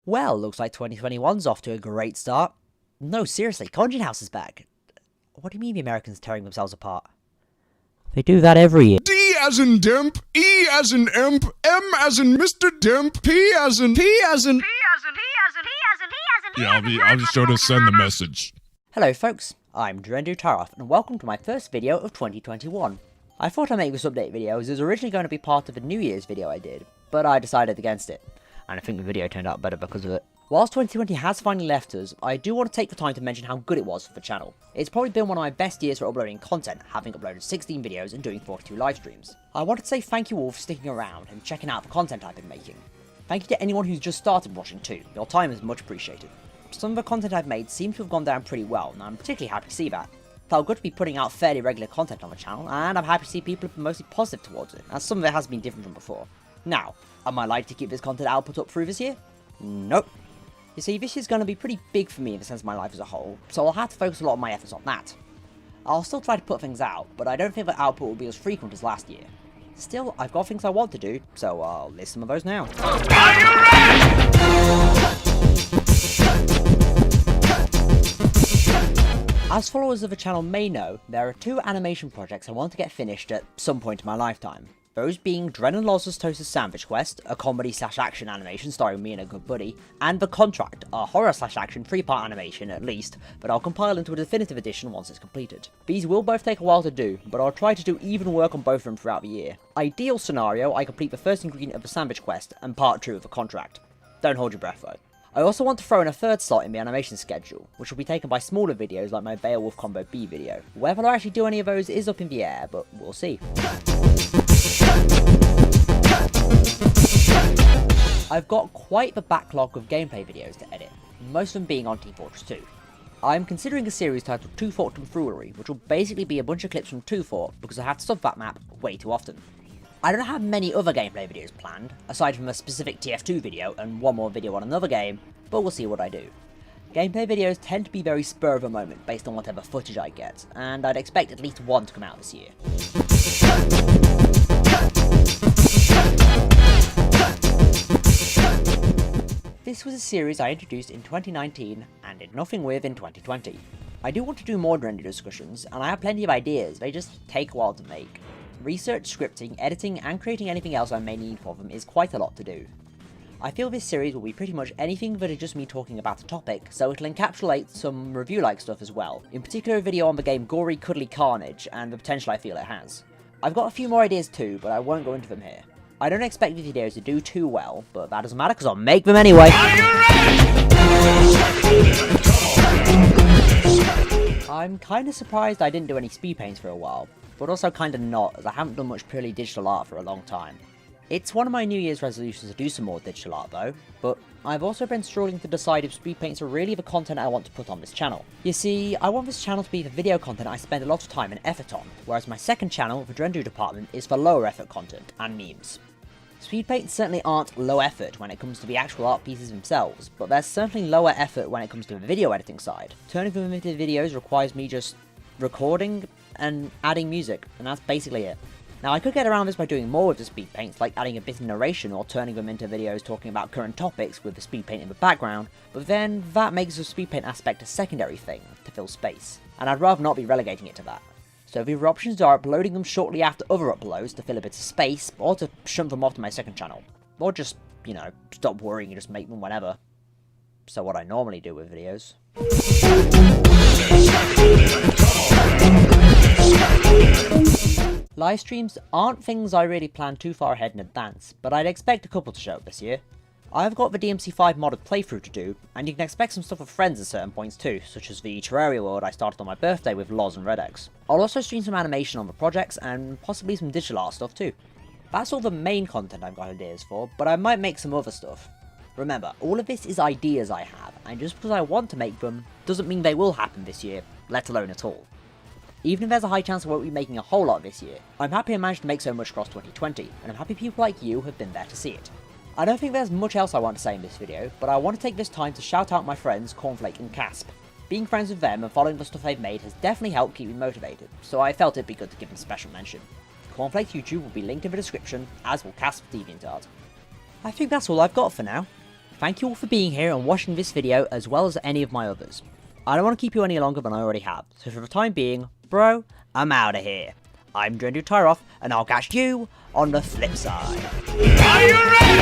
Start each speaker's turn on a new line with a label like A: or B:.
A: Well, looks like 2021's off to a great start. No, seriously, Conjuring House is back. What do you mean the Americans are tearing themselves apart? They do that every year.
B: D as in Dimp, E as in Imp, M as in Mr. Dimp, P as in... Yeah, I'll be sure to send the message.
A: Hello folks, I'm DeviantART and welcome to my first video of 2021. I thought I'd make this update video as it was originally going to be part of a New Year's video I did, but I decided against it, and I think the video turned out better because of it. Whilst 2020 has finally left us, I do want to take the time to mention how good it was for the channel. It's probably been one of my best years for uploading content, having uploaded 16 videos and doing 42 live streams. I wanted to say thank you all for sticking around and checking out the content I've been making. Thank you to anyone who's just started watching too, your time is much appreciated. Some of the content I've made seems to have gone down pretty well, and I'm particularly happy to see that. It felt good to be putting out fairly regular content on the channel, and I'm happy to see people have been mostly positive towards it, as some of it has been different from before. Now, am I likely to keep this content output up through this year? Nope. You see, this year's going to be pretty big for me in the sense of my life as a whole, so I'll have to focus a lot of my efforts on that. I'll still try to put things out, but I don't think the output will be as frequent as last year. Still, I've got things I want to do, so I'll list some of those now.
B: Are you ready?
A: As followers of the channel may know, there are two animation projects I want to get finished at some point in my lifetime. Those being Dren and Loz's Toast's Sandwich Quest, a comedy/action animation starring me and a good buddy, and The Contract, a horror/action 3-part animation at least, but I'll compile into a definitive edition once it's completed. These will both take a while to do, but I'll try to do even work on both of them throughout the year. Ideal scenario, I complete the first ingredient of the Sandwich Quest and part 2 of The Contract. Don't hold your breath though. I also want to throw in a third slot in the animation schedule, which will be taken by smaller videos like my Beowulf Combo B video. Whether I'll actually do any of those is up in the air, but we'll see. I've got quite the backlog of gameplay videos to edit, most of them being on Team Fortress 2. I'm considering a series titled Two Fort Tomfoolery, which will basically be a bunch of clips from Two Fort because I have to sub that map way too often. I don't have many other gameplay videos planned, aside from a specific TF2 video and one more video on another game, but we'll see what I do. Gameplay videos tend to be very spur of the moment based on whatever footage I get, and I'd expect at least one to come out this year. This was a series I introduced in 2019 and did nothing with in 2020. I do want to do more render discussions, and I have plenty of ideas, they just take a while to make. Research, scripting, editing, and creating anything else I may need for them is quite a lot to do. I feel this series will be pretty much anything but just me talking about a topic, so it'll encapsulate some review-like stuff as well, in particular a video on the game Gory Cuddly Carnage and the potential I feel it has. I've got a few more ideas too, but I won't go into them here. I don't expect the videos to do too well, but that doesn't matter because I'll make them anyway.
B: Are you ready?
A: I'm kinda surprised I didn't do any Speedpaints for a while, but also kinda not, as I haven't done much purely digital art for a long time. It's one of my New Year's resolutions to do some more digital art though, but I've also been struggling to decide if Speedpaints are really the content I want to put on this channel. You see, I want this channel to be the video content I spend a lot of time and effort on, whereas my second channel, the Drendu department, is for lower effort content and memes. Speedpaints certainly aren't low effort when it comes to the actual art pieces themselves, but they're certainly lower effort when it comes to the video editing side. Turning them into videos requires me just recording and adding music, and that's basically it. Now I could get around this by doing more with the speed paints, like adding a bit of narration or turning them into videos talking about current topics with the speed paint in the background, but then that makes the speed paint aspect a secondary thing to fill space, and I'd rather not be relegating it to that. So the other options are uploading them shortly after other uploads to fill a bit of space, or to shunt them off to my second channel. Or just, you know, stop worrying and just make them whenever. So what I normally do with videos. Live streams aren't things I really plan too far ahead in advance, but I'd expect a couple to show up this year. I've got the DMC5 modded playthrough to do, and you can expect some stuff with friends at certain points too, such as the Terraria world I started on my birthday with Loz and Redex. I'll also stream some animation on the projects, and possibly some digital art stuff too. That's all the main content I've got ideas for, but I might make some other stuff. Remember, all of this is ideas I have, and just because I want to make them, doesn't mean they will happen this year, let alone at all. Even if there's a high chance I won't be making a whole lot this year, I'm happy I managed to make so much across 2020, and I'm happy people like you have been there to see it. I don't think there's much else I want to say in this video, but I want to take this time to shout out my friends Cornflake and Casp. Being friends with them and following the stuff they've made has definitely helped keep me motivated, so I felt it'd be good to give them special mention. Cornflake's YouTube will be linked in the description, as will Casp's DeviantART. I think that's all I've got for now. Thank you all for being here and watching this video as well as any of my others. I don't want to keep you any longer than I already have, so for the time being, bro, I'm out of here. I'm DeviantART, and I'll catch you on the flip side.
B: Are you ready?